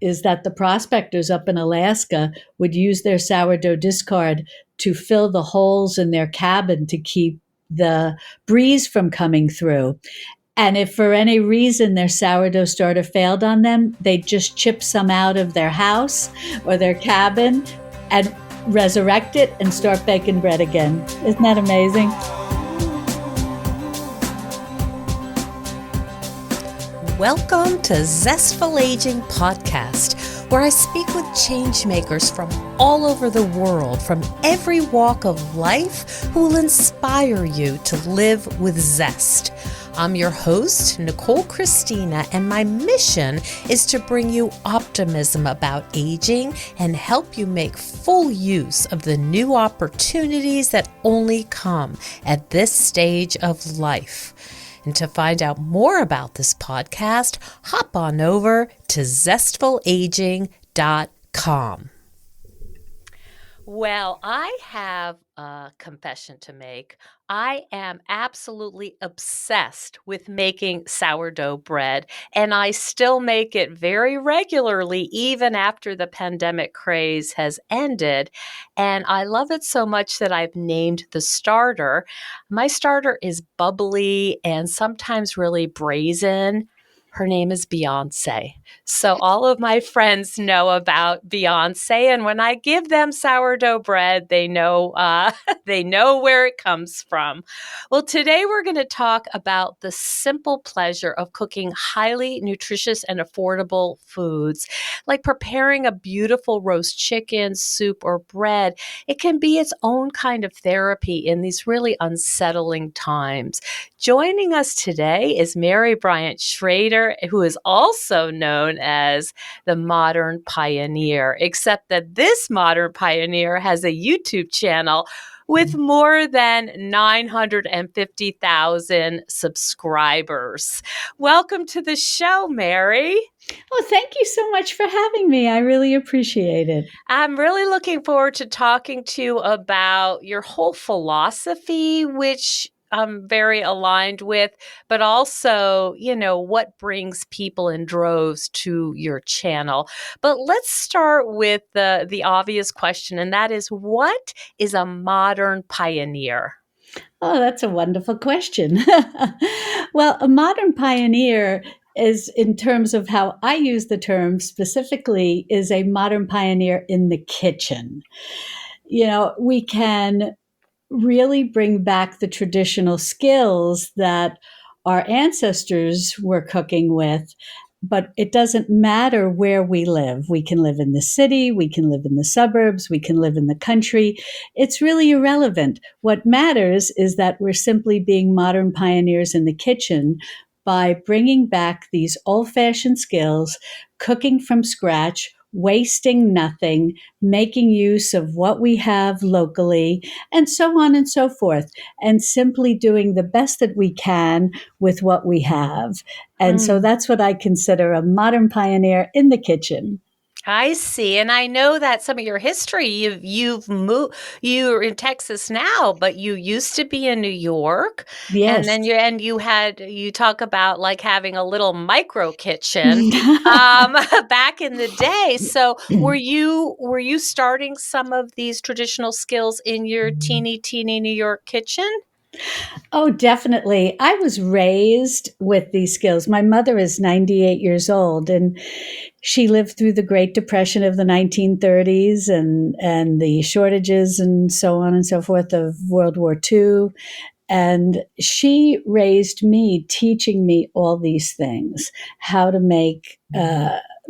is that the prospectors up in Alaska would use their sourdough discard to fill the holes in their cabin to keep the breeze from coming through. And if for any reason their sourdough starter failed on them, they'd just chip some out of their house or their cabin and resurrect it and start baking bread again. Isn't that amazing? Welcome to Zestful Aging Podcast, where I speak with change makers from all over the world, from every walk of life, who will inspire you to live with zest. I'm your host, Nicole Christina, and my mission is to bring you optimism about aging and help you make full use of the new opportunities that only come at this stage of life. And to find out more about this podcast, hop on over to zestfulaging.com. Well, I have a confession to make. I am absolutely obsessed with making sourdough bread, and I still make it very regularly, even after the pandemic craze has ended. And I love it so much that I've named the starter. My starter is bubbly and sometimes really brazen. Her name is Beyonce. So all of my friends know about Beyonce, and when I give them sourdough bread, they know where it comes from. Well, today we're going to talk about the simple pleasure of cooking highly nutritious and affordable foods, like preparing a beautiful roast chicken, soup, or bread. It can be its own kind of therapy in these really unsettling times. Joining us today is Mary Bryant Schrader, who is also known as the Modern Pioneer, except that this Modern Pioneer has a YouTube channel with more than 950,000 subscribers. Welcome to the show, Mary. Well, thank you so much for having me. I really appreciate it. I'm really looking forward to talking to you about your whole philosophy, which I'm very aligned with, but also, what brings people in droves to your channel. But let's start with the obvious question, and that is, what is a modern pioneer? Oh, that's a wonderful question. Well, a modern pioneer is, in terms of how I use the term specifically, is a modern pioneer in the kitchen. We can really bring back the traditional skills that our ancestors were cooking with, but it doesn't matter where we live. We can live in the city, we can live in the suburbs, we can live in the country. It's really irrelevant. What matters is that we're simply being modern pioneers in the kitchen by bringing back these old-fashioned skills, cooking from scratch, wasting nothing, making use of what we have locally, and so on and so forth, and simply doing the best that we can with what we have. And so that's what I consider a modern pioneer in the kitchen. I see. And I know that some of your history, you've moved, you're in Texas now, but you used to be in New York. Yes. And then you talk about like having a little micro kitchen back in the day. So were you starting some of these traditional skills in your teeny New York kitchen? Oh, definitely. I was raised with these skills. My mother is 98 years old, and she lived through the Great Depression of the 1930s and the shortages and so on and so forth of World War II. And she raised me, teaching me all these things, how to make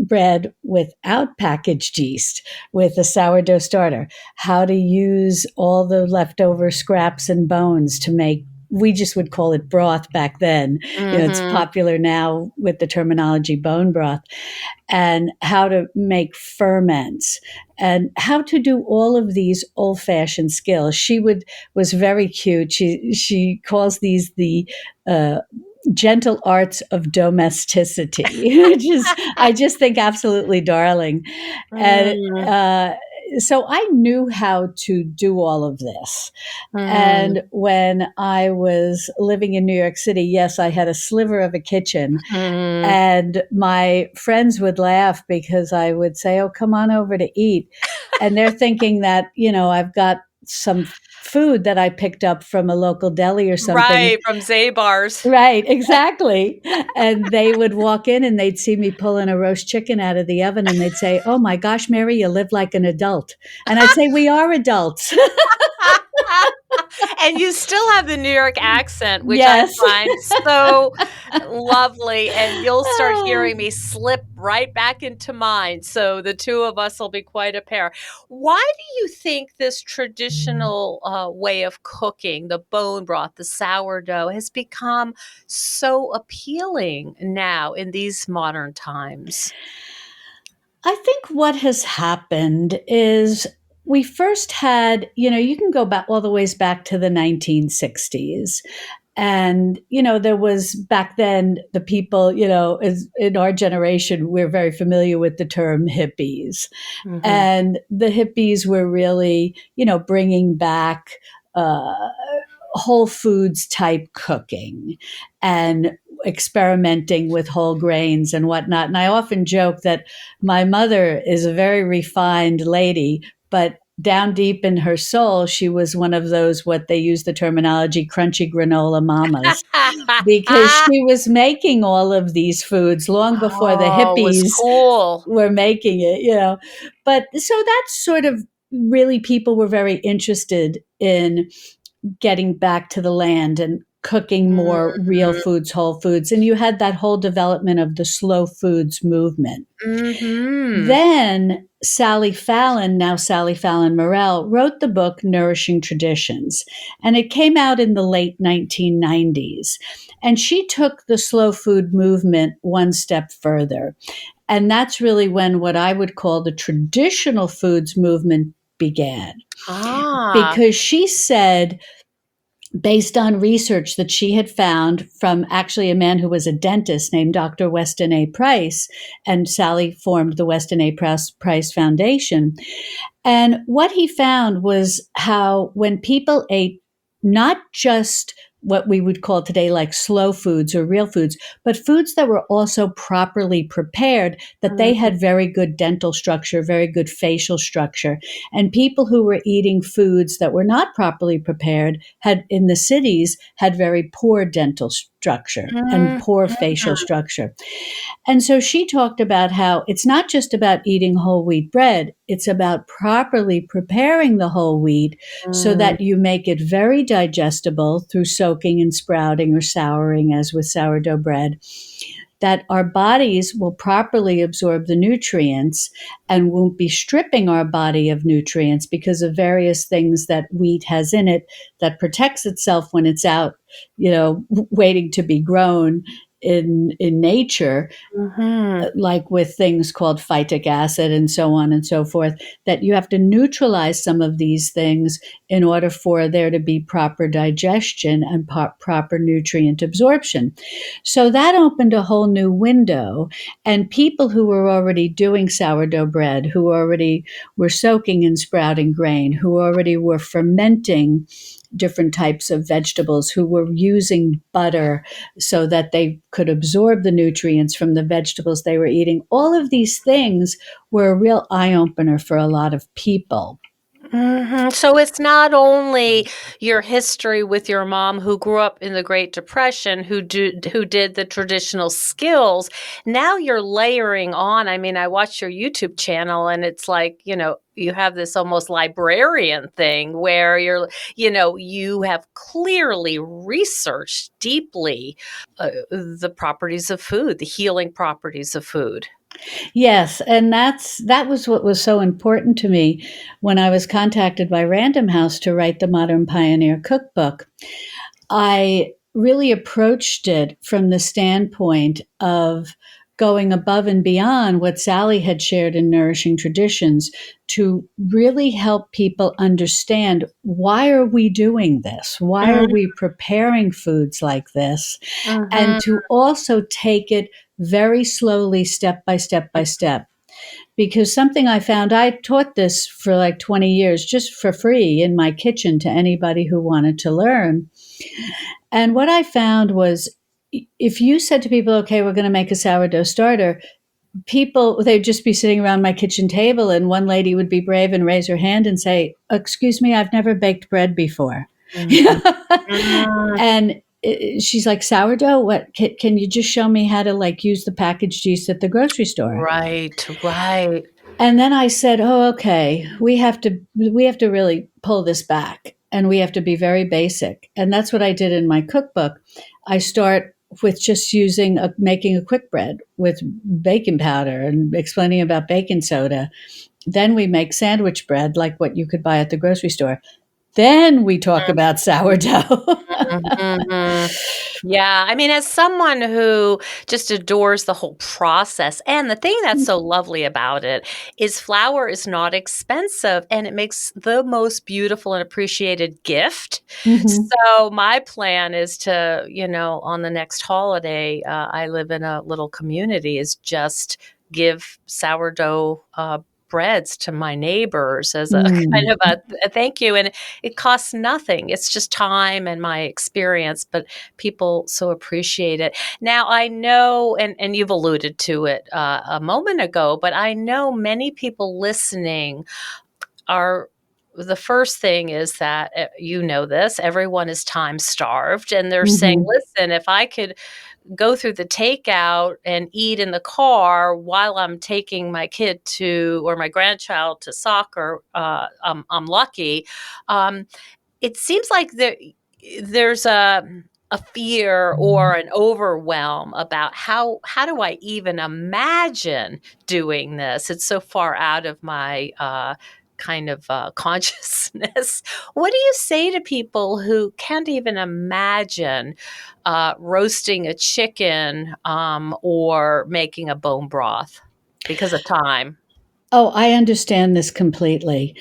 bread without packaged yeast, with a sourdough starter, how to use all the leftover scraps and bones to make, we just would call it broth back then. Mm-hmm. It's popular now with the terminology bone broth, and how to make ferments and how to do all of these old-fashioned skills. She was very cute. She calls these the gentle arts of domesticity, which is, I just think, absolutely darling. And so I knew how to do all of this. Mm. And when I was living in New York City, yes, I had a sliver of a kitchen. Mm. And my friends would laugh because I would say, "Oh, come on over to eat." And they're thinking that, I've got some food that I picked up from a local deli or something. Right, from Zabar's. Right, exactly. And they would walk in and they'd see me pulling a roast chicken out of the oven and they'd say, "Oh my gosh, Mary, you live like an adult." And I'd say, "We are adults." And you still have the New York accent, which I Yes. find so lovely, and you'll start hearing me slip right back into mine, so the 2 of us will be quite a pair. Why do you think this traditional, way of cooking, the bone broth, the sourdough, has become so appealing now in these modern times? I think what has happened is we first had, you can go back all the ways back to the 1960s. And, there was back then the people, as in our generation, we're very familiar with the term hippies. Mhm. And the hippies were really, bringing back uh, whole foods type cooking and experimenting with whole grains and whatnot. And I often joke that my mother is a very refined lady, but down deep in her soul, she was one of those, what they use the terminology, crunchy granola mamas, because she was making all of these foods long before the Oh, it was hippies cool. were making it. But so that's sort of really, people were very interested in getting back to the land and cooking more real Mhm. foods, whole foods. And you had that whole development of the slow foods movement. Mhm. Then Sally Fallon, now Sally Fallon Morell, wrote the book Nourishing Traditions, and it came out in the late 1990s. And she took the slow food movement one step further. And that's really when what I would call the traditional foods movement began. Ah. Because she said, based on research that she had found from actually a man who was a dentist named Dr. Weston A. Price, and Sally formed the Weston A. Price Foundation. And what he found was how when people ate not just what we would call today like slow foods or real foods, but foods that were also properly prepared, that they Mhm. had very good dental structure, very good facial structure. And people who were eating foods that were not properly prepared had in the cities had very poor dental structure and Mhm. poor facial structure. And so she talked about how it's not just about eating whole wheat bread, it's about properly preparing the whole wheat so Mm. that you make it very digestible through soaking and sprouting or souring, as with sourdough bread, that our bodies will properly absorb the nutrients and won't be stripping our body of nutrients because of various things that wheat has in it that protects itself when it's out, waiting to be grown in nature, Mhm. like with things called phytic acid and so on and so forth, that you have to neutralize some of these things in order for there to be proper digestion and proper nutrient absorption. So that opened a whole new window. And people who were already doing sourdough bread, who already were soaking and sprouting grain, who already were fermenting different types of vegetables, who were using butter so that they could absorb the nutrients from the vegetables they were eating. All of these things were a real eye opener for a lot of people. Mhm. So it's not only your history with your mom who grew up in the Great Depression, who did the traditional skills. Now you're layering on. I mean, I watched your YouTube channel and it's like, you have this almost librarian thing where you have clearly researched deeply the properties of food, the healing properties of food. Yes, and that was what was so important to me when I was contacted by Random House to write the Modern Pioneer Cookbook. I really approached it from the standpoint of going above and beyond what Sally had shared in Nourishing Traditions to really help people understand, why are we doing this? Why are we preparing foods like this? And Mhm. to also take it very slowly, step by step by step. because something I found, I taught this for like 20 years just for free in my kitchen to anybody who wanted to learn. And what I found was if you said to people, okay, we're going to make a sourdough starter, people, they'd just be sitting around my kitchen table, and one lady would be brave and raise her hand and say, excuse me, I've never baked bread before. Mhm. Mm. And she's like, sourdough? What? Can you just show me how to like use the packaged yeast at the grocery store? Right, right. And then I said, oh, okay, we have to really pull this back, and we have to be very basic. And that's what I did in my cookbook. I start with just making a quick bread with baking powder and explaining about baking soda. Then we make sandwich bread like what you could buy at the grocery store. Then we talk about sourdough. Mhm. Yeah, I mean, as someone who just adores the whole process, and the thing that's so lovely about it is flour is not expensive and it makes the most beautiful and appreciated gift. Mhm. So my plan is to, on the next holiday, I live in a little community, is just give sourdough breads to my neighbors as a kind Mm. of a thank you. And it costs nothing. It's just time and my experience, but people so appreciate it. Now, I know, and you've alluded to it a moment ago, but I know many people listening are. The first thing is that you know this, everyone is time starved, and they're saying, Mhm. listen, if I could go through the takeout and eat in the car while I'm taking my kid to or my grandchild to soccer, I'm lucky. Um, it seems like there's a fear or an overwhelm about how do I even imagine doing this? It's so far out of my kind of consciousness. What do you say to people who can't even imagine roasting a chicken or making a bone broth because of time? Oh, I understand this completely.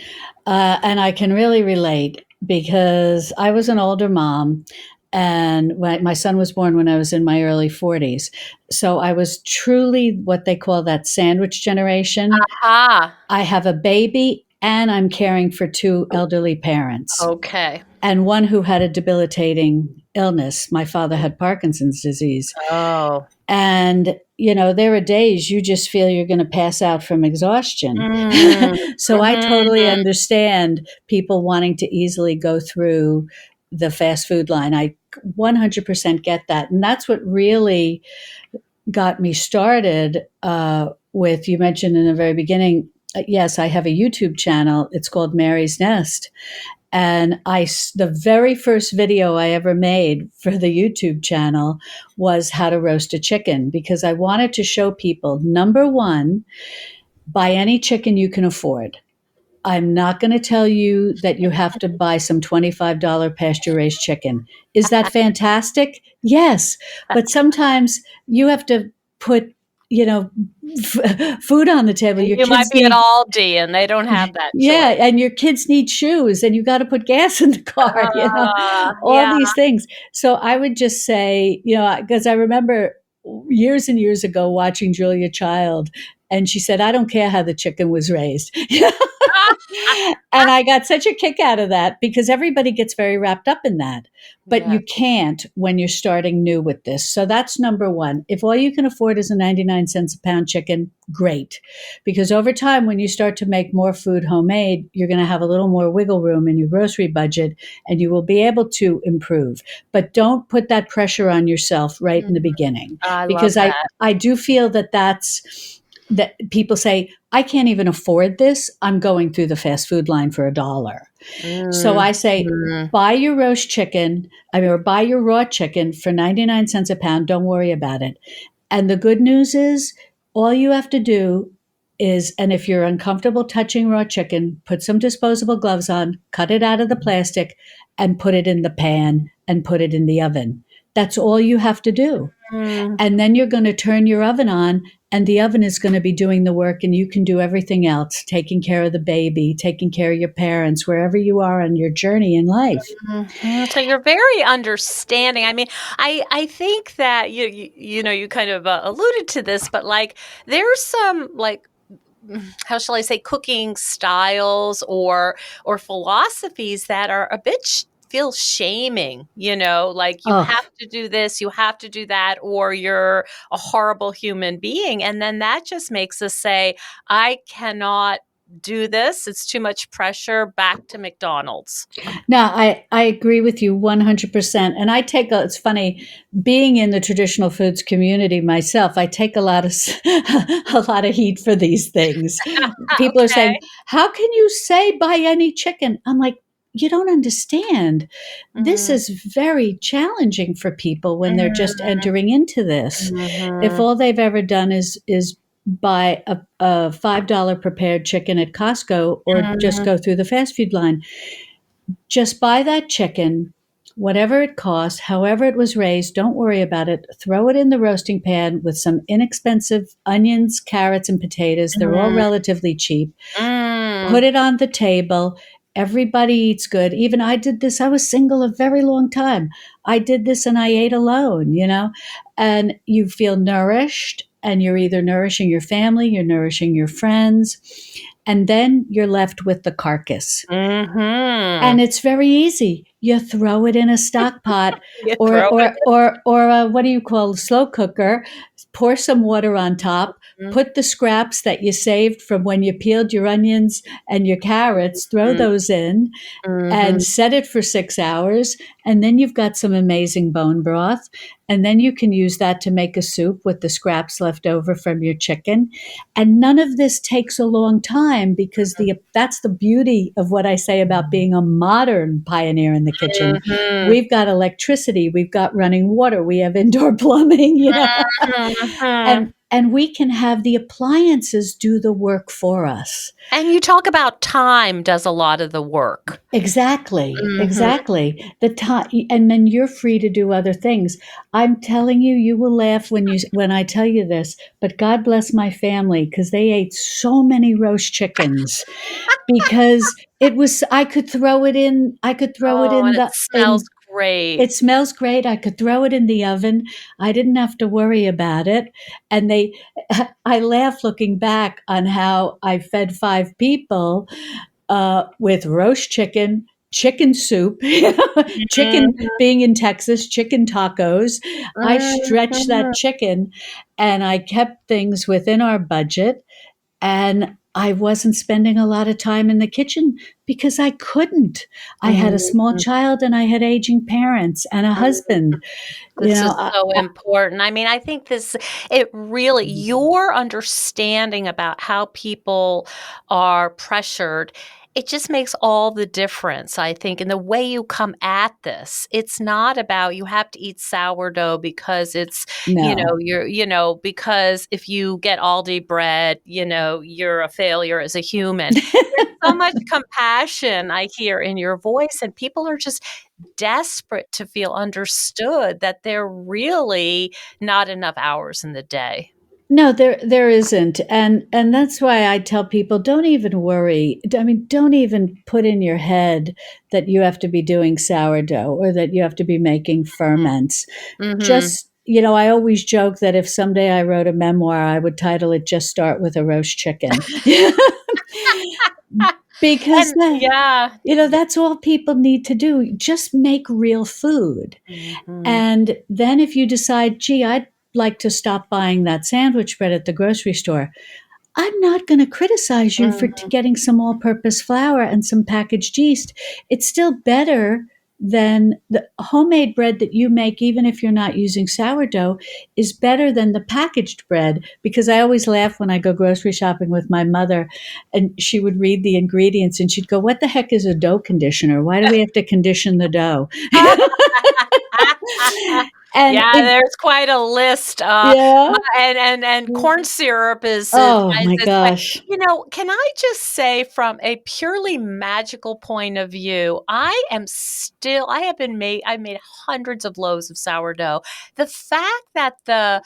And I can really relate because I was an older mom, and my son was born when I was in my early 40s. So I was truly what they call that sandwich generation. Ah, I have a baby and I'm caring for two elderly parents, okay. and one who had a debilitating illness. My father had Parkinson's disease. Oh. And, there are days you just feel you're going to pass out from exhaustion. Mm, So I totally mhm. understand people wanting to easily go through the fast food line. I 100% get that. And that's what really got me started with, you mentioned in the very beginning, yes, I have a YouTube channel. It's called Mary's Nest. And the very first video I ever made for the YouTube channel was how to roast a chicken, because I wanted to show people, number one, buy any chicken you can afford. I'm not going to tell you that you have to buy some $25 pasture raised chicken. Is that fantastic? Yes. But sometimes you have to put, you know, food on the table. Your You might kids be at need, Aldi and they don't have that yeah, choice. and your kids need shoes, and you got to put gas in the car, all Yeah. these things. So I would just say, because I remember years and years ago watching Julia Child, and she said, I don't care how the chicken was raised. And I got such a kick out of that because everybody gets very wrapped up in that. But Yeah. you can't when you're starting new with this. So that's number one. If all you can afford is a 99 cents a pound chicken, great. Because over time, when you start to make more food homemade, you're going to have a little more wiggle room in your grocery budget, and you will be able to improve. But don't put that pressure on yourself right in the Mhm. beginning, I love because I, that. I do feel that people say, I can't even afford this. I'm going through the fast food line for $1. So I say, Mhm. buy your roast chicken, or buy your raw chicken for 99 cents a pound. Don't worry about it. And the good news is, all you have to do is, and if you're uncomfortable touching raw chicken, put some disposable gloves on, cut it out of the plastic, and put it in the pan and put it in the oven. That's all you have to do. Mm. And then you're going to turn your oven on, and the oven is going to be doing the work, and you can do everything else, taking care of the baby, taking care of your parents, wherever you are on your journey in life. Mhm. So you're very understanding. I mean, I think that you kind of alluded to this, but like there's some like how shall I say, cooking styles or philosophies that are a bit feel shaming, like you Oh, have to do this, you have to do that, or you're a horrible human being. And then that just makes us say, I cannot do this. It's too much pressure. Back to McDonald's. no, I agree with you 100%. And it's funny, being in the traditional foods community myself, I take a lot of, a lot of heat for these things. People are saying, Okay. how can you say buy any chicken? I'm like, you don't understand. This Mm, is very challenging for people when they're just mm, entering into this. If mhm, all they've ever done is buy a $5 prepared chicken at Costco or just mm, go through the fast food line, just buy that chicken, whatever it costs, however it was raised, don't worry about it. Throw it in the roasting pan with some inexpensive onions, carrots, and potatoes. They're all mm, relatively cheap. Put mm, it on the table. Everybody eats good. Even I did this. I was single a very long time. I did this and I ate alone, and you feel nourished, and you're either nourishing your family, you're nourishing your friends, and then you're left with the carcass. And mhm. it's very easy. You throw it in a stock pot You or throw it or or a, what do you call, a slow cooker, pour some water on top, in. put the scraps that you saved from when you peeled your onions and your carrots, throw Mhm, those in and mhm, set it for 6 hours. And then you've got some amazing bone broth. And then you can use that to make a soup with the scraps left over from your chicken. And none of this takes a long time because that's the beauty of what I say about being a modern pioneer in the kitchen. mhm, We've got electricity, we've got running water, we have indoor plumbing, mhm. and we can have the appliances do the work for us. And you talk about time does a lot of the work. Exactly, Mhm. exactly. The time, and then you're free to do other things. I'm telling you, you will laugh when I tell you this. But God bless my family because they ate so many roast chickens because it was. I could throw it in. I could throw it Oh, and in it the smells in. great. It smells great. I could throw it in the oven. I didn't have to worry about it. And I laugh looking back on how I fed 5 people with roast chicken, chicken soup, chicken, Mhm, being in Texas, chicken tacos. I stretched that mhm, chicken and I kept things within our budget. And I wasn't spending a lot of time in the kitchen because I couldn't. I had a small mhm. child and I had aging parents and a husband. You This know, is so important. I mean, I think it really, your understanding about how people are pressured, it just makes all the difference, I think, in the way you come at this. It's not about you have to eat sourdough because no. because if you get Aldi bread, you're a failure as a human. There's so much compassion I hear in your voice, and people are just desperate to feel understood that there really not enough hours in the day. No, there isn't, and that's why I tell people, don't even worry. I mean, don't even put in your head that you have to be doing sourdough or that you have to be making ferments. Mhm. Just, I always joke that if someday I wrote a memoir, I would title it "Just Start with a Roast Chicken," because And yeah, yeah. that's all people need to do. Just make real food. Mhm. And then if you decide, gee, I'd like to stop buying that sandwich bread at the grocery store, I'm not going to criticize you for Mhm. getting some all purpose flour and some packaged yeast. It's still better than the homemade bread that you make, even if you're not using sourdough, is better than the packaged bread. Because I always laugh when I go grocery shopping with my mother and she would read the ingredients and she'd go, "What the heck is a dough conditioner? Why do we have to condition the dough?" And Yeah, if, there's quite a list, yeah. and corn syrup Oh finds my its way. gosh. Can I just say from a purely magical point of view, I made hundreds of loaves of sourdough. The fact that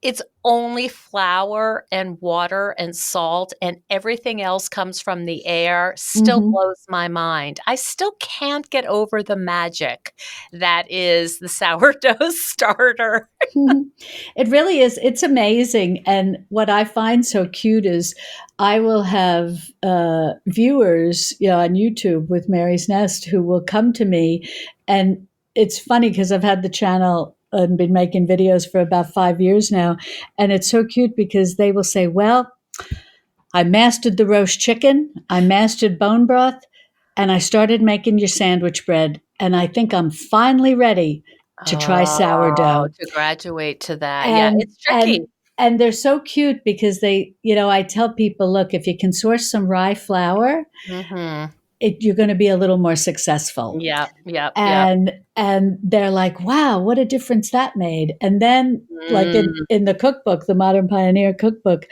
it's only flour and water and salt, and everything else comes from the air still Mhm. blows my mind. I still can't get over the magic that is the sourdough starter. It really is. It's amazing. And what I find so cute is I will have viewers, on YouTube with Mary's Nest who will come to me. And it's funny because I've had the channel and been making videos for about 5 years now. And it's so cute because they will say, well, I mastered the roast chicken, I mastered bone broth, and I started making your sandwich bread. And I think I'm finally ready to try Oh, sourdough. to graduate to that. Yeah, and it's and tricky. and they're so cute because I tell people, look, if you can source some rye flour, Mhm. you're going to be a little more successful. Yep, yep, yep. And they're like, wow, what a difference that made. And then, like Mm. in the cookbook, the Modern Pioneer cookbook,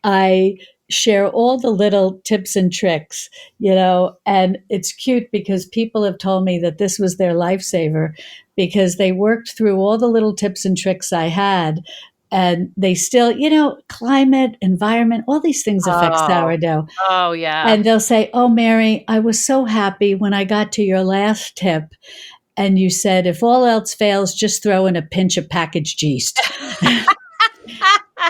I share all the little tips and tricks, and it's cute because people have told me that this was their lifesaver because they worked through all the little tips and tricks I had. And they still, climate, environment, all these things affect Oh. sourdough. Oh, yeah. And they'll say, oh, Mary, I was so happy when I got to your last tip. And you said, if all else fails, just throw in a pinch of packaged yeast.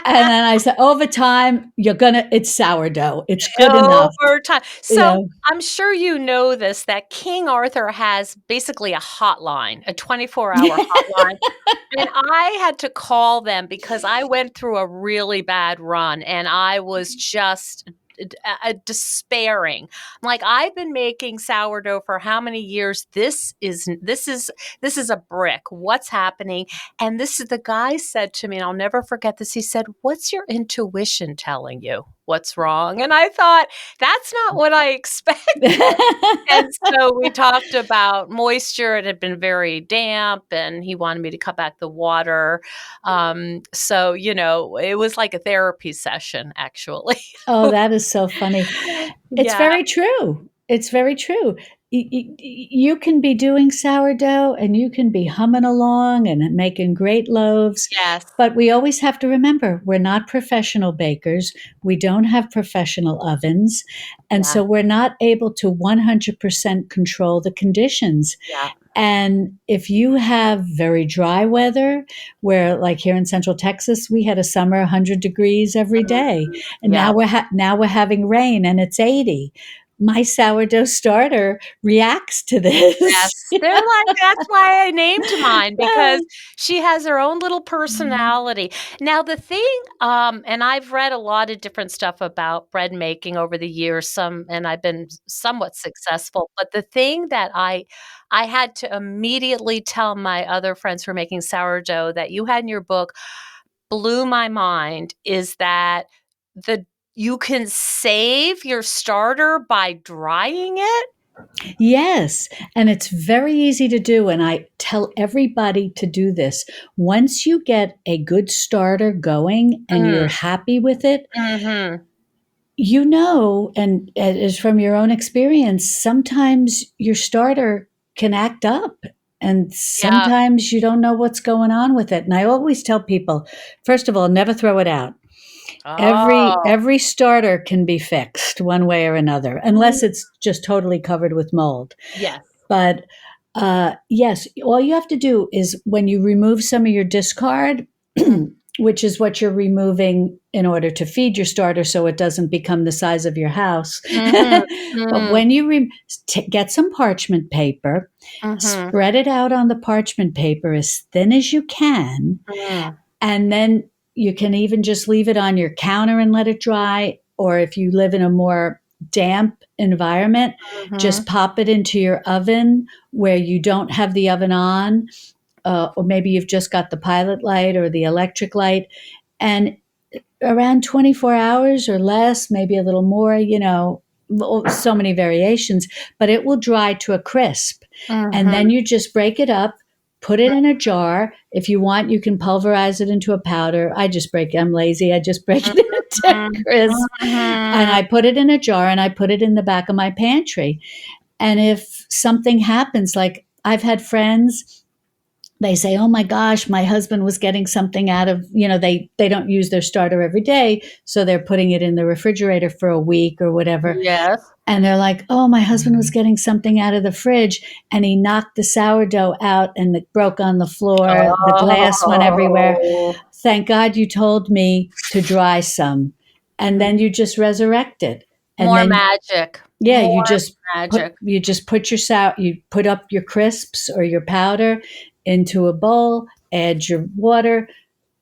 And then I said, over time, it's sourdough. It's good enough, Over time. you So, know. I'm sure you know this, that King Arthur has basically a hotline, a 24-hour hotline, and I had to call them because I went through a really bad run, and I was just despairing. I'm like, "I've been making sourdough for how many years? This is a brick. What's happening?" And the guy said to me, and I'll never forget this, he said, "What's your intuition telling you? What's wrong?" And I thought, "That's not what I expected." And so we talked about moisture. It had been very damp, and he wanted me to cut back the water. So, it was like a therapy session, actually. Oh, that is so funny. It's Yeah. very true. It's very true. You can be doing sourdough and you can be humming along and making great loaves, Yes. but we always have to remember we're not professional bakers. We don't have professional ovens. And Yeah. so we're not able to 100% control the conditions. Yeah. And if you have very dry weather, where like here in Central Texas, we had a summer 100 degrees every day, and Yeah. now we're having rain and it's 80. My sourdough starter reacts to Yes. this. They're like, that's why I named mine, because she has her own little personality. Now the thing, and I've read a lot of different stuff about bread making over the years, and I've been somewhat successful, but the thing that I had to immediately tell my other friends who are making sourdough that you had in your book blew my mind is that the you can save your starter by drying it? Yes, and it's very easy to do. And I tell everybody to do this. Once you get a good starter going and you're Mm. happy with it, Mhm. and it is from your own experience, sometimes your starter can act up and Yeah. sometimes you don't know what's going on with it. And I always tell people, first of all, never throw it out. Oh. Every starter can be fixed one way or another, unless Mm. it's just totally covered with mold. Yes. But yes, all you have to do is when you remove some of your discard, Mm. which is what you're removing in order to feed your starter so it doesn't become the size of your house. Mhm. But Mm. when you get some parchment paper, Mhm. spread it out on the parchment paper as thin as you can, Mm. and then you can even just leave it on your counter and let it dry. Or if you live in a more damp environment, Mhm. just pop it into your oven where you don't have the oven on, or maybe you've just got the pilot light or the electric light. And around 24 hours or less, maybe a little more, so many variations, but it will dry to a crisp. And then Mhm. you just break it up, put it in a jar. If you want, you can pulverize it into a powder. I'm lazy. I just break it into Mhm. crisp and Mhm. I put it in a jar and I put it in the back of my pantry. And if something happens, like I've had friends they say, oh my gosh, my husband was getting something out of, they don't use their starter every day. So they're putting it in the refrigerator for a week or whatever. Yes. And they're like, oh, my husband was getting something out of the fridge and he knocked the sourdough out and it broke on the floor. The glass went everywhere. Oh, Thank God you told me to dry some. And then you just resurrect it. And more then, magic. yeah, you More just magic. you put up your crisps or your powder into a bowl, add your water,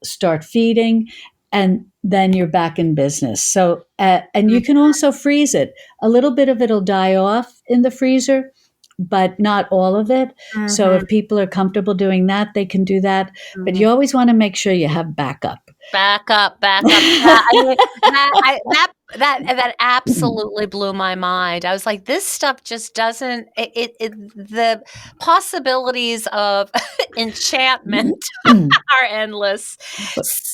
start feeding, and then you're back in business. So, and you can also freeze it. A little bit of it'll die off in the freezer, but not all of it. So, Mm-hmm. if people are comfortable doing that, they can do that. But Mm-hmm. you always want to make sure you have backup. Back up, back up. Yeah, I mean, that absolutely blew my mind. I was like, this stuff just doesn't. The possibilities of enchantment are endless.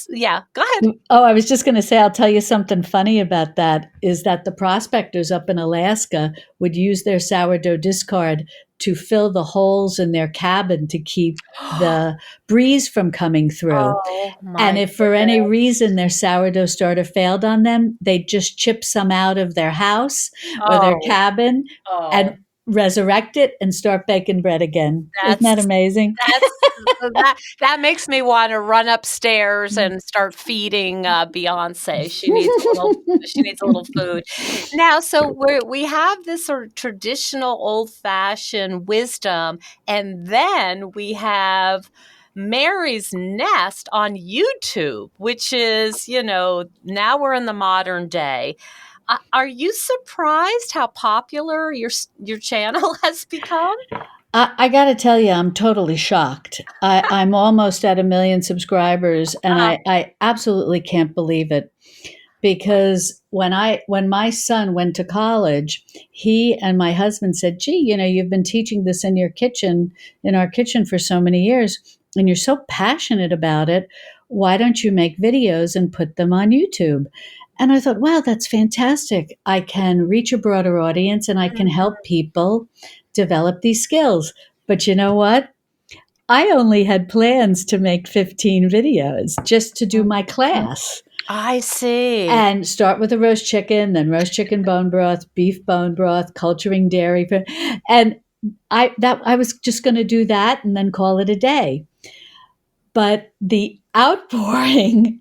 Yeah, go ahead. Oh, I was just going to say, I'll tell you something funny about that is that the prospectors up in Alaska would use their sourdough discard to fill the holes in their cabin to keep the breeze from coming through. Oh And my if for any goodness. reason their sourdough starter failed on them, they'd just chip some out of their house or their Oh, cabin oh, and resurrect it and start baking bread again. Isn't that that's amazing? that makes me want to run upstairs and start feeding Beyonce. She needs a little food. Now, so we have this sort of traditional old-fashioned wisdom, and then we have Mary's Nest on YouTube, which is, now we're in the modern day. Are you surprised how popular your channel has become? I got to tell you, I'm totally shocked. I'm almost at 1 million subscribers, and Uh, I absolutely can't believe it. Because when my son went to college, he and my husband said, "Gee, you've been teaching this in our kitchen for so many years, and you're so passionate about it. Why don't you make videos and put them on YouTube?" And I thought, wow, that's fantastic. I can reach a broader audience and I can help people develop these skills. But you know what? I only had plans to make 15 videos just to do my class I see. and start with a roast chicken, then roast chicken bone broth, beef bone broth, culturing dairy, and I was just going to do that and then call it a day. But the outpouring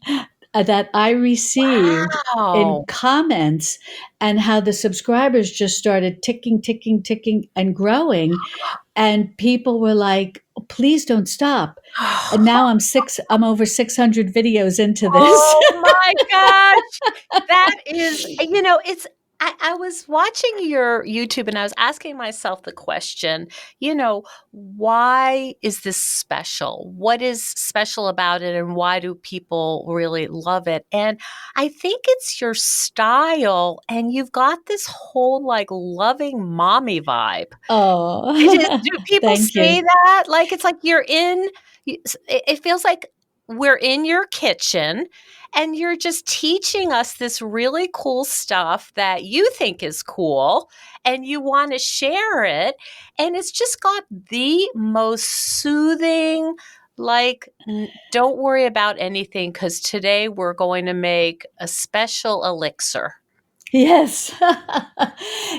that I received in Wow. comments and how the subscribers just started ticking, ticking, ticking, and growing, and people were like, "Please don't stop." And now I'm over 600 videos into this. Oh my gosh. That is, I was watching your YouTube and I was asking myself the question, why is this special? What is special about it and why do people really love it? And I think it's your style and you've got this whole like loving mommy vibe. Oh, Do people thank you. say that? Like, it's like it feels like we're in your kitchen and you're just teaching us this really cool stuff that you think is cool and you want to share it. And it's just got the most soothing, like, don't worry about anything because today we're going to make a special elixir. Yes.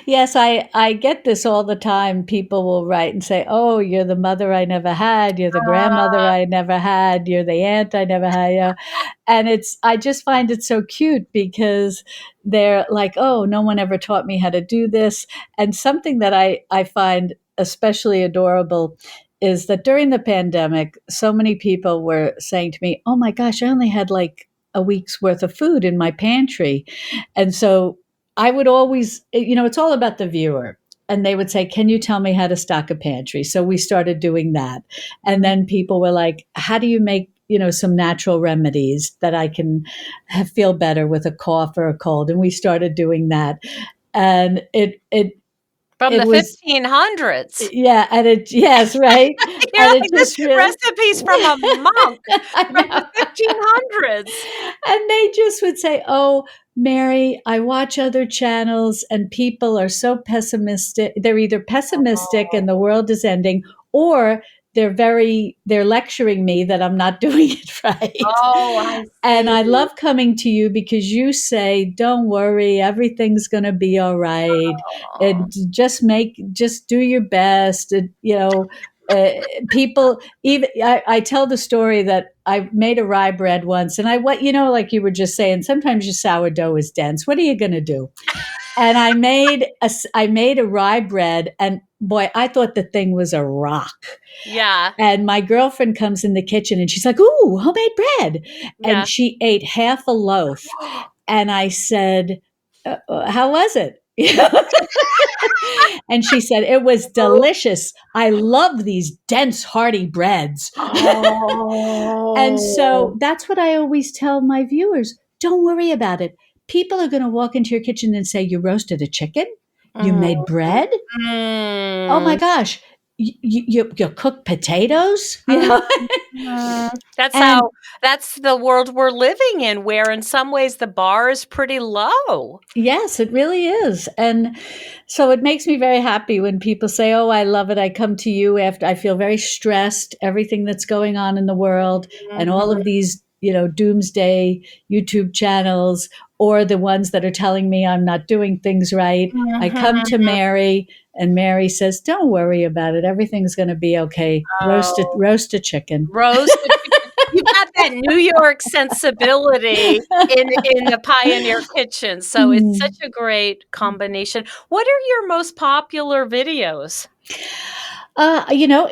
Yes, I get this all the time. People will write and say, "Oh, you're the mother I never had. You're the grandmother I never had. You're the aunt I never had." And I just find it so cute because they're like, "Oh, no one ever taught me how to do this." And something that I find especially adorable is that during the pandemic, so many people were saying to me, "Oh my gosh, I only had like a week's worth of food in my pantry." And so I would always, it's all about the viewer. And they would say, "Can you tell me how to stock a pantry?" So we started doing that. And then people were like, "How do you make, some natural remedies that I can feel better with a cough or a cold?" And we started doing that. And From it the was, 1500s. yeah. yes, right. You're And it like, this just really, recipe's from a monk I from the know. 1500s. And they just would say, "Oh, Mary, I watch other channels and people are so pessimistic. They're either pessimistic and the world is ending, or they're lecturing me that I'm not doing it right. Oh, I And see. I love coming to you because you say, don't worry, everything's going to be all right. Oh. And just do your best. Uh, people, even, I tell the story that I made a rye bread once and like you were just saying, sometimes your sourdough is dense. What are you going to do? And I made a rye bread, and boy, I thought the thing was a rock. Yeah. And my girlfriend comes in the kitchen and she's like, "Ooh, homemade bread." And Yeah. she ate half a loaf. And I said, "How was it?" And she said, "It was delicious. I love these dense, hearty breads." And Oh. so that's what I always tell my viewers. Don't worry about it. People are going to walk into your kitchen and say, "You roasted a chicken? You made bread? Oh my Mm. gosh, you cook potatoes?" Mhm. That's And that's the world we're living in, where in some ways the bar is pretty low. yes, it really is. And so it makes me very happy when people say, "Oh, I love it. I come to you after I feel very stressed, everything that's going on in the world, and all Mhm. of these, doomsday YouTube channels, or the ones that are telling me I'm not doing things right. I come to Mhm. Mary, and Mary says, 'Don't worry about it. Everything's going to be okay. Oh, Roast a chicken.'" roasted chicken. You've got that New York sensibility in the Pioneer kitchen, so it's such Mm. a great combination. What are your most popular videos?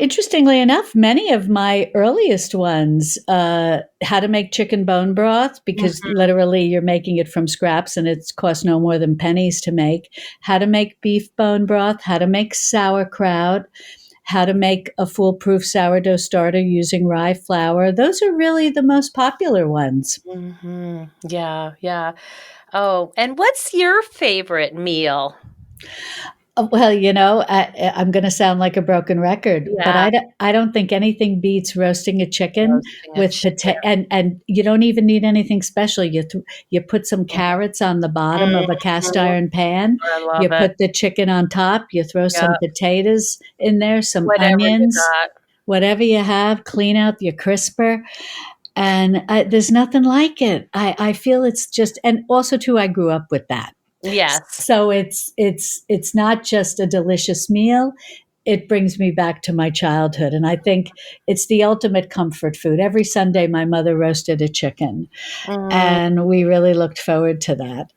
Interestingly enough, many of my earliest ones, how to make chicken bone broth, because Mhm. literally you're making it from scraps and it's cost no more than pennies to make, how to make beef bone broth, how to make sauerkraut, how to make a foolproof sourdough starter using rye flour. Those are really the most popular ones. Mhm. Yeah, yeah. Oh, and what's your favorite meal? Well, I'm going to sound like a broken record, but Yeah, I don't think anything beats roasting a chicken roasting a with chicken. potato, and you don't even need anything special. You put some carrots on the bottom of a cast Mhm. iron pan. I You love it. put the chicken on top. You throw some Yeah, potatoes in there, some whatever you onions, got. whatever you have. Clean out your crisper, and there's nothing like it. I feel it's just, and also too, I grew up with that. Yes. So it's not just a delicious meal. It brings me back to my childhood, and I think it's the ultimate comfort food. Every Sunday, my mother roasted a chicken, Mm. and we really looked forward to that.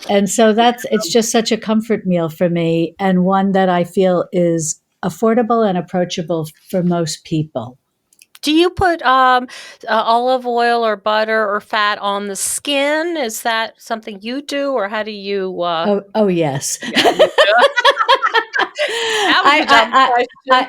And so it's just such a comfort meal for me, and one that I feel is affordable and approachable for most people. Do you put, olive oil or butter or fat on the skin? Is that something you do, or how do you, Oh yes. yeah, you do? That was a dumb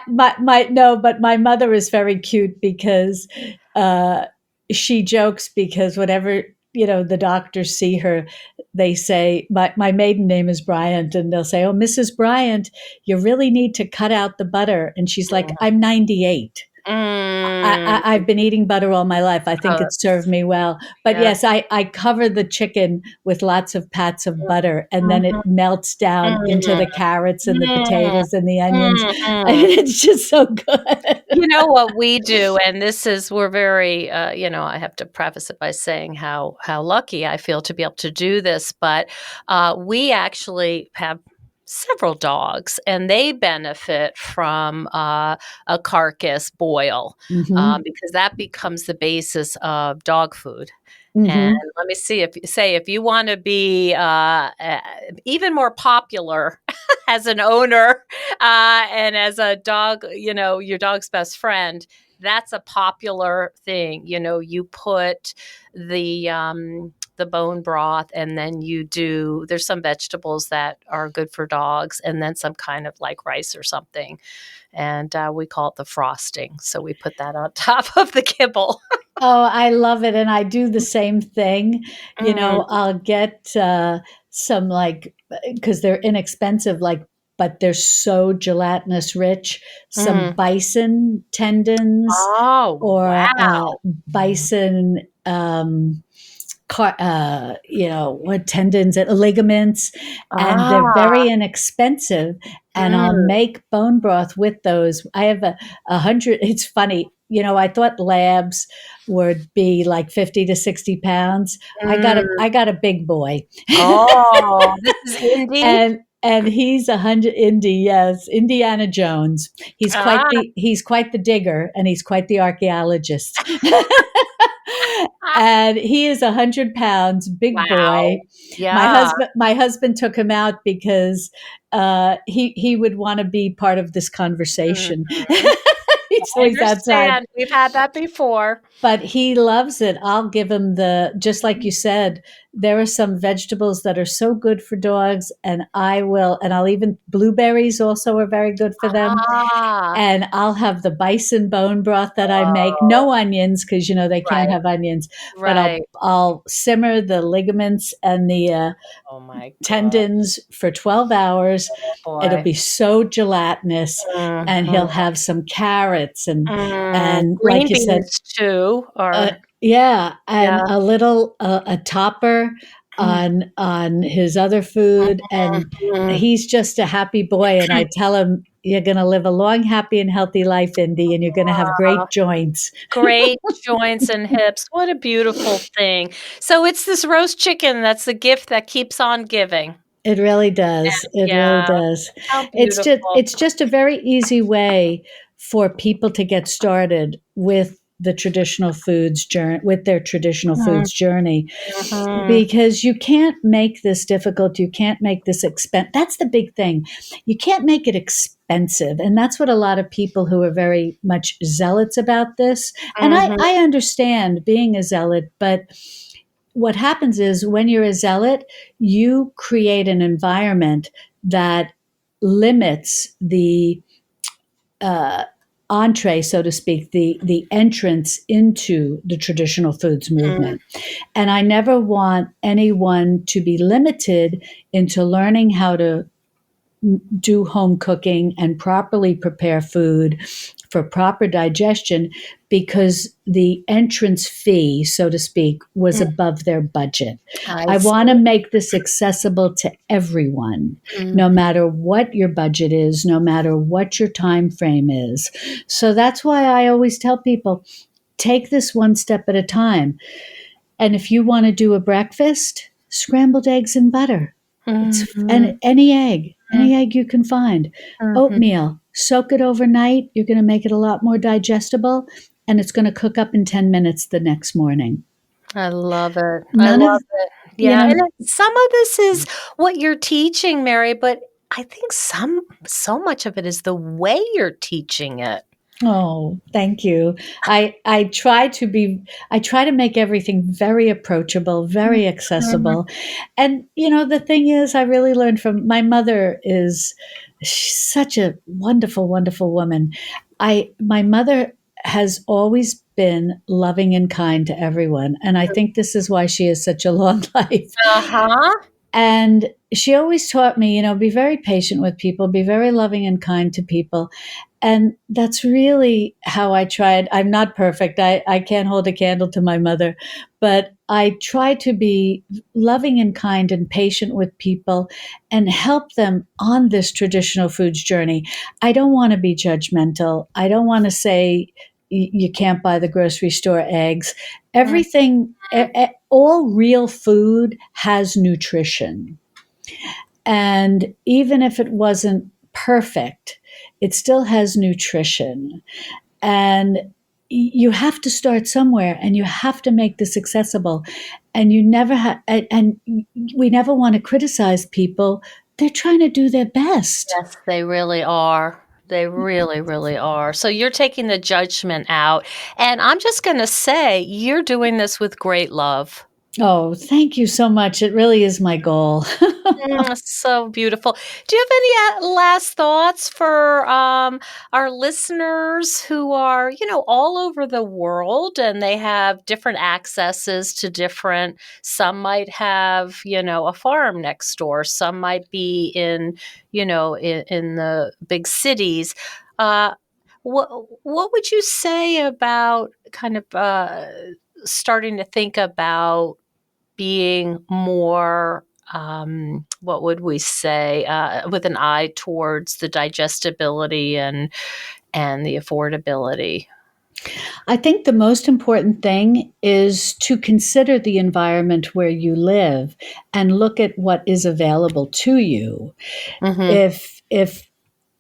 question. My no, but my mother is very cute because uh, she jokes because whenever the doctors see her, they say my maiden name is Bryant, and they'll say, "Oh, Mrs. Bryant, you really need to cut out the butter," and she's like, "I'm 98." Mm. I've been eating butter all my life. I Oh, think it served that's me well. But yeah. yes, I cover the chicken with lots of pats of butter, and then it Mhm. melts down into Mm. the carrots and the Mm. potatoes and the onions. And Mhm. it's just so good. You know what we do, and this is we're very, I have to preface it by saying how lucky I feel to be able to do this, but, we actually have several dogs, and they benefit from, a carcass boil, Hmm. because that becomes the basis of dog food. And Hmm. let me see if you wanna be, even more popular as an owner, and as a dog, your dog's best friend, that's a popular thing. You put the bone broth, and then there's some vegetables that are good for dogs, and then some kind of like rice or something. And we call it the frosting. So we put that on top of the kibble. Oh, I love it. And I do the same thing. Mm, I'll get some, like, because they're inexpensive, like, but they're so gelatinous rich, some mm. bison tendons Oh, or wow. bison. what tendons and ligaments, and they're Ah. very inexpensive. And I'll Mm, make bone broth with those. I have 100. It's funny. I thought labs would be like 50 to 60 pounds. I got a mm. I got a big boy. Oh, this is Indy? And he's 100. Yes, Indiana Jones. Ah. He's quite the digger, and he's quite the archaeologist. And he is 100 pounds, big boy. Wow. Yeah. My husband took him out because he would want to be part of this conversation. Mhm. He's I always outside, understand. We've had that before. but he loves it. I'll give him just like you said, there are some vegetables that are so good for dogs, and I'll even, blueberries also are very good for them. Ah. And I'll have the bison bone broth that I make. Oh, No onions, because they can't right, have onions. But right. I'll simmer the ligaments and the Oh my god. tendons for 12 hours. Oh It'll boy. be so gelatinous, and he'll Mhm. have some carrots and like Green you said, beans too uh, are yeah, and yeah. a little a topper Mm, on his other food, and mhm. he's just a happy boy. And I tell him, "You're going to live a long, happy, and healthy life, Indy, and you're going to have Aw, great joints." great joints and hips. What a beautiful thing. So it's this roast chicken that's the gift that keeps on giving. It really does. It really Yeah, does. how It's just beautiful. it's just a very easy way for people to get started with their traditional Mm, foods journey, mhm, because you can't make this difficult. You can't make this expensive. That's the big thing. You can't make it expensive. And that's what a lot of people who are very much zealots about this. And mhm, I understand being a zealot, but what happens is when you're a zealot, you create an environment that limits the uh, entree, so to speak, the entrance into the traditional foods mm, movement. And I never want anyone to be limited into learning how to do home cooking and properly prepare food for proper digestion, because the entrance fee, so to speak, was mm. above their budget. I I see. want to make this accessible to everyone, Mm, no matter what your budget is, no matter what your time frame is. So that's why I always tell people, take this one step at a time. And if you want to do a breakfast, scrambled eggs and butter. mhm, And any mm, egg you can find. mhm. Oatmeal, soak it overnight. You're going to make it a lot more digestible, and it's going to cook up in 10 minutes the next morning. I love it. I None of, love it. you Yeah, know, and some of this is what you're teaching, Mary, but I think so much of it is the way you're teaching it. Oh, thank you. I try to make everything very approachable, very Mhm. accessible. And the thing is, I really learned from my mother. She's such a wonderful, wonderful woman. I My mother has always been loving and kind to everyone, and I think this is why she has such a long life. Uh-huh. And she always taught me, be very patient with people, be very loving and kind to people. And that's really how I tried. I'm not perfect. I can't hold a candle to my mother, but I try to be loving and kind and patient with people and help them on this traditional foods journey. I don't want to be judgmental. I don't want to say you can't buy the grocery store eggs. Mhm. All real food has nutrition. And even if it wasn't perfect, it still has nutrition. And you have to start somewhere, and you have to make this accessible. And you never and we never want to criticize people. They're trying to do their best. Yes, they really are. They really, really are. So you're taking the judgment out, and I'm just gonna say you're doing this with great love. Oh, thank you so much. It really is my goal. So beautiful. Do you have any, last thoughts for, our listeners who are, all over the world and they have different accesses to different some might have, a farm next door, some might be in the big cities. Uh, what would you say about kind of, starting to think about being more, what would we say, with an eye towards the digestibility and the affordability? I think the most important thing is to consider the environment where you live and look at what is available to you. Mm-hmm. If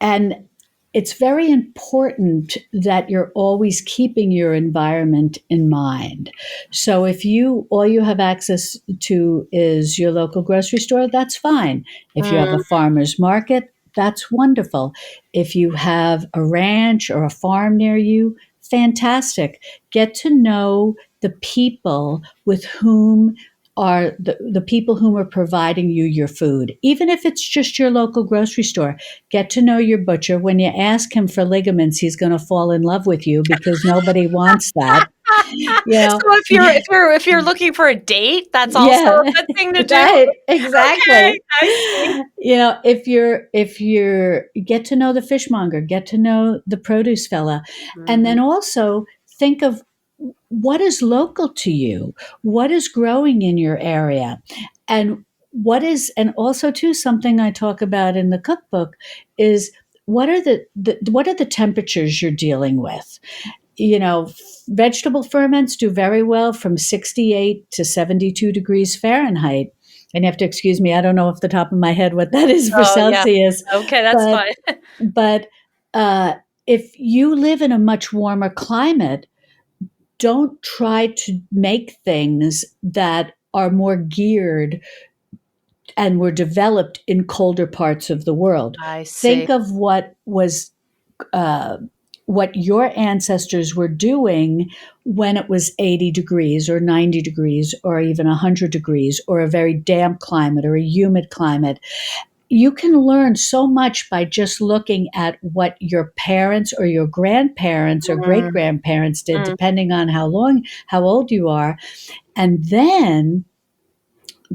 and it's very important that you're always keeping your environment in mind. So if you all you have access to is your local grocery store, that's fine. If you have a farmer's market, that's wonderful. If you have a ranch or a farm near you, fantastic. Get to know the people with whom are the people who are providing you your food. Even if it's just your local grocery store, get to know your butcher. When you ask him for ligaments, he's going to fall in love with you because nobody wants that. You know, So if you're looking for a date, that's also yeah, a good thing to do. right, Okay, exactly. I see. You know, if you're get to know the fishmonger, get to know the produce fella, and Mhm. then also think of what is local to you, what is growing in your area, and and also too something I talk about in the cookbook is what are the temperatures you're dealing with. You know, vegetable ferments do very well from 68 to 72 degrees Fahrenheit. And you have to excuse me, I don't know off the top of my head what that is for Oh, yeah. Celsius, Okay, that's but fine. but if you live in a much warmer climate, don't try to make things that are more geared and were developed in colder parts of the world. I Think see. of uh, what your ancestors were doing when it was 80 degrees or 90 degrees or even 100 degrees or a very damp climate or a humid climate. You can learn so much by just looking at what your parents or your grandparents or great Mm, grandparents did, mm, depending on how old you are, and then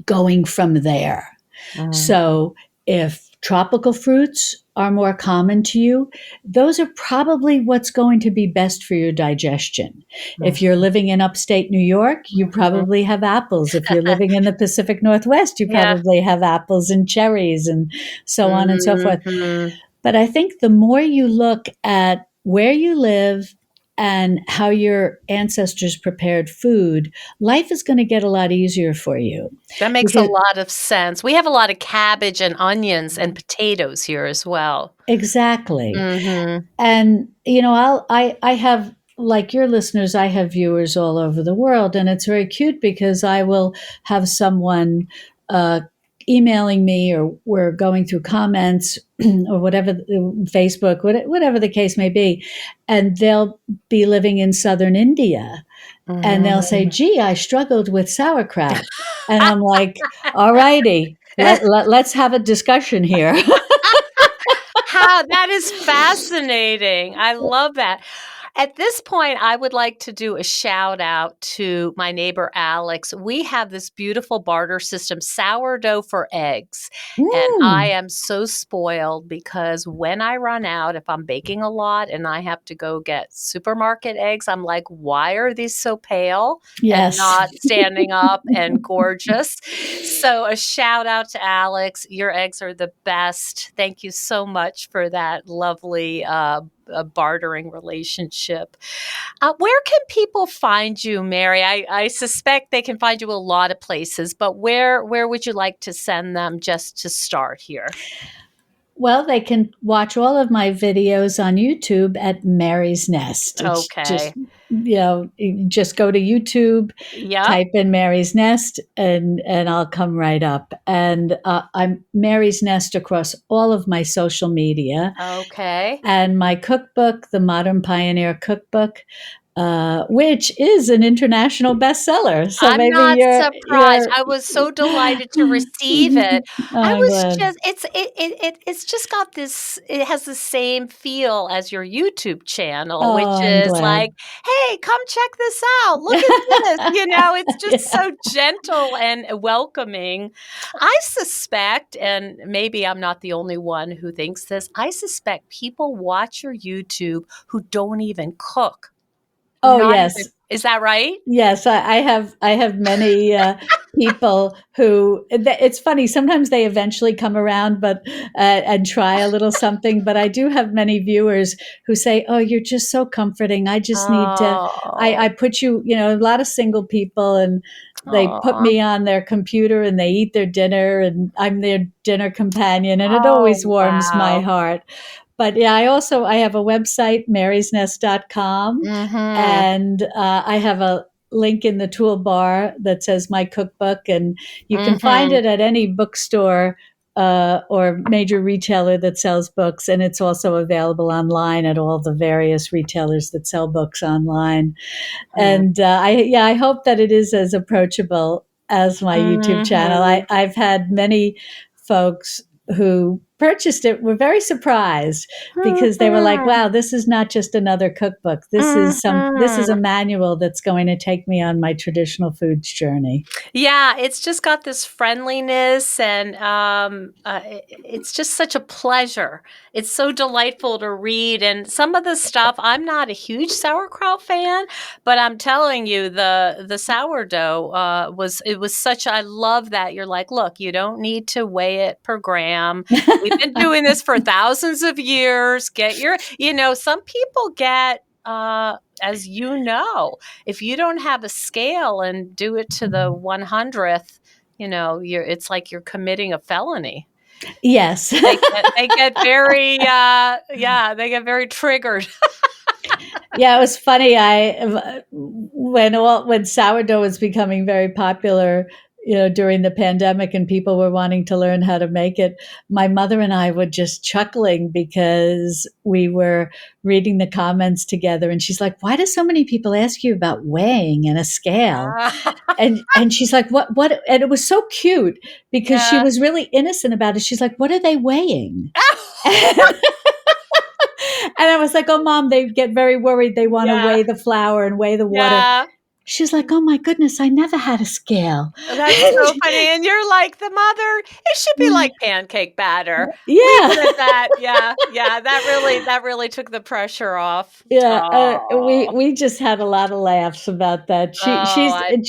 going from there. mm, So if tropical fruits are more common to you, those are probably what's going to be best for your digestion. mm, If you're living in upstate New York, you mhm. probably have apples. If you're living in the Pacific Northwest, you Yeah. probably have apples and cherries and so on and so forth. Mhm. But I think the more you look at where you live and how your ancestors prepared food, life is going to get a lot easier for you. That makes a Because lot of sense. We have a lot of cabbage and onions and potatoes here as well. exactly. Mhm. And you know, I have like your listeners, I have viewers all over the world, and it's very cute because I will have someone uh, emailing me, or we're going through comments or whatever, Facebook, whatever the case may be, and they'll be living in southern India, and they'll say, Mhm. "Gee, I struggled with sauerkraut," and I'm like, "All righty, let's have a discussion here." How that is fascinating. I love that. At this point, I would like to do a shout out to my neighbor Alex. We have this beautiful barter system, sourdough for eggs. And I Mm, am so spoiled because when I run out, if I'm baking a lot and I have to go get supermarket eggs, I'm like, why are these so pale and yes. not standing up and gorgeous? So, a shout out to Alex. Your eggs are the best. Thank you so much for that lovely bartering relationship. Where can people find you, Mary? I suspect they can find you a lot of places, but where would you like to send them just to start here? Well, they can watch all of my videos on YouTube at Mary's Nest. It's Okay. just, you just go to YouTube, Yep. type in Mary's Nest, and I'll come right up. And I'm Mary's Nest across all of my social media. Okay. And my cookbook, the Modern Pioneer Cookbook, which is an international bestseller. So I'm maybe not surprised. you're. I was so delighted to receive it. Oh, I I'm was glad. just it's just got this it has the same feel as your YouTube channel, Oh, which I'm is glad. like, "Hey, come check this out. Look at this." It's just Yeah. so gentle and welcoming. I suspect, and maybe I'm not the only one who thinks this, I suspect people watch your YouTube who don't even cook. Oh, not even, yes. is that right? Yes, I have many people who. It's funny. Sometimes they eventually come around, but and try a little something. But I do have many viewers who say, "Oh, you're just so comforting. I just need to. I Oh, put you. You know, a lot of single people, and they put oh, me on their computer, and they eat their dinner, and I'm their dinner companion, and it always oh, warms my wow. heart." But yeah, I have a website, marysnest.com, Mm-hmm. and I have a link in the toolbar that says my cookbook, and you can find Mm-hmm. it at any bookstore or major retailer that sells books, and it's also available online at all the various retailers that sell books online. And I hope that it is as approachable as my YouTube channel. Mm-hmm. I've had many folks who purchased it were very surprised because they were like, Mm-hmm. wow, this is not just another cookbook. This is a Mm-hmm. manual that's going to take me on my traditional foods journey. Yeah, it's just got this friendliness, and it's just such a pleasure. It's so delightful to read, and some of the stuff, I'm not a huge sauerkraut fan, but I'm telling you, the sourdough was such. I love that you're like, look, you don't need to weigh it per gram. We've been doing this for thousands of years. Get your, some people get. As you know, if you don't have a scale and do it to the 100th, it's like you're committing a felony. Yes. They get very they get very triggered. Yeah, it was funny. When sourdough was becoming very popular, during the pandemic, and people were wanting to learn how to make it, my mother and I were just chuckling because we were reading the comments together, and she's like, "Why do so many people ask you about weighing and a scale?" And she's like, "What?" And it was so cute because she Yeah. was really innocent about it. She's like, "What are they weighing?" And I was like, "Oh, Mom, they get very worried. They want to Yeah. weigh the flour and weigh the water." Yeah. She's like, "Oh my goodness, I never had a scale." That's so funny. And you're like, the mother, it should be like pancake batter. Leave Yeah. it at that. Yeah. Yeah. That really took the pressure off. Yeah, we Oh. we just had a lot of laughs about that. She Oh, she's I and bet.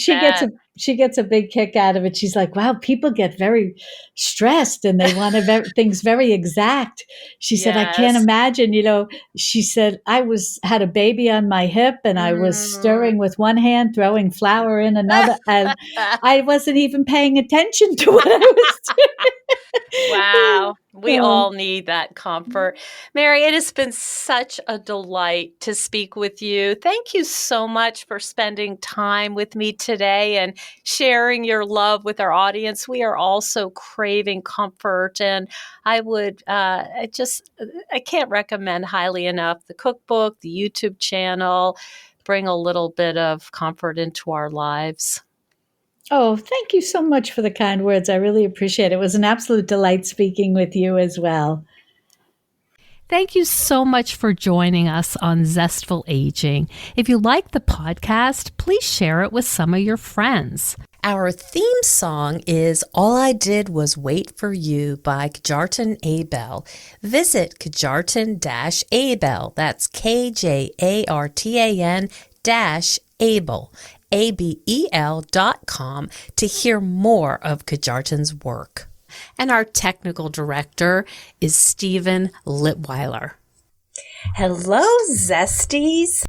she gets a big kick out of it. She's like, "Wow, people get very stressed and they want things very exact." She said, "I can't Yes. imagine." She said, had a baby on my hip and I was Mm. stirring with one hand, throwing flour in another, and I wasn't even paying attention to what I was doing." Wow. We Oh, all need that comfort. Mary, it has been such a delight to speak with you. Thank you so much for spending time with me today and sharing your love with our audience. We are all so craving comfort, and I can't recommend highly enough the cookbook, the YouTube channel, bring a little bit of comfort into our lives. Oh, thank you so much for the kind words. I really appreciate it. It was an absolute delight speaking with you as well. Thank you so much for joining us on Zestful Aging. If you like the podcast, please share it with some of your friends. Our theme song is All I Did Was Wait for You by Kjartan Abel. Visit Kjartan-Abel, that's KJARTAN-Abel, ABEL.com to hear more of Kjartan's work. And our technical director is Stephen Litweiler. Hello, Zesties.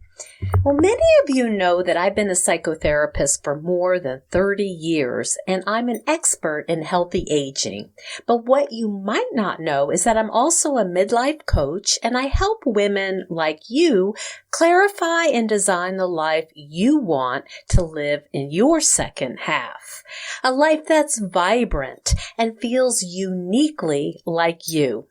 Well, many of you know that I've been a psychotherapist for more than 30 years, and I'm an expert in healthy aging. But what you might not know is that I'm also a midlife coach, and I help women like you clarify and design the life you want to live in your second half. A life that's vibrant and feels uniquely like you.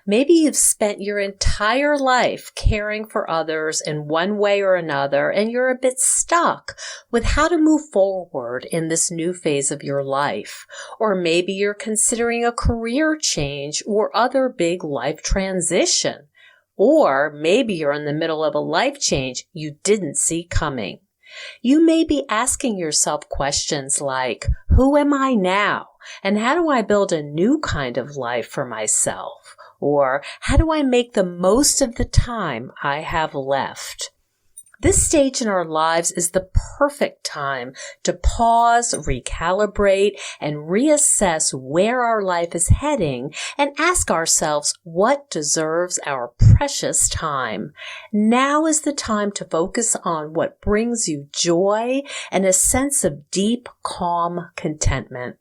Maybe you've spent your entire life caring for others in one way or another, and you're a bit stuck with how to move forward in this new phase of your life. Or maybe you're considering a career change or other big life transition. Or maybe you're in the middle of a life change you didn't see coming. You may be asking yourself questions like, who am I now? And how do I build a new kind of life for myself? Or how do I make the most of the time I have left? This stage in our lives is the perfect time to pause, recalibrate, and reassess where our life is heading and ask ourselves what deserves our precious time. Now is the time to focus on what brings you joy and a sense of deep, calm contentment.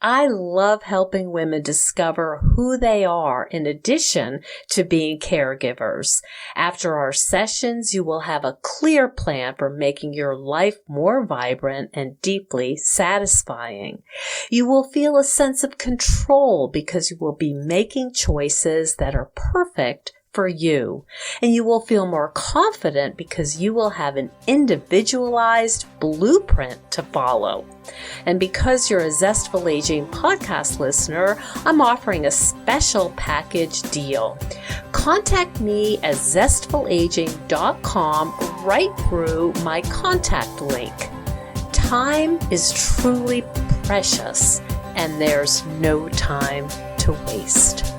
I love helping women discover who they are in addition to being caregivers. After our sessions, you will have a clear plan for making your life more vibrant and deeply satisfying. You will feel a sense of control because you will be making choices that are perfect for you. And you will feel more confident because you will have an individualized blueprint to follow. And because you're a Zestful Aging podcast listener, I'm offering a special package deal. Contact me at zestfulaging.com right through my contact link. Time is truly precious, and there's no time to waste.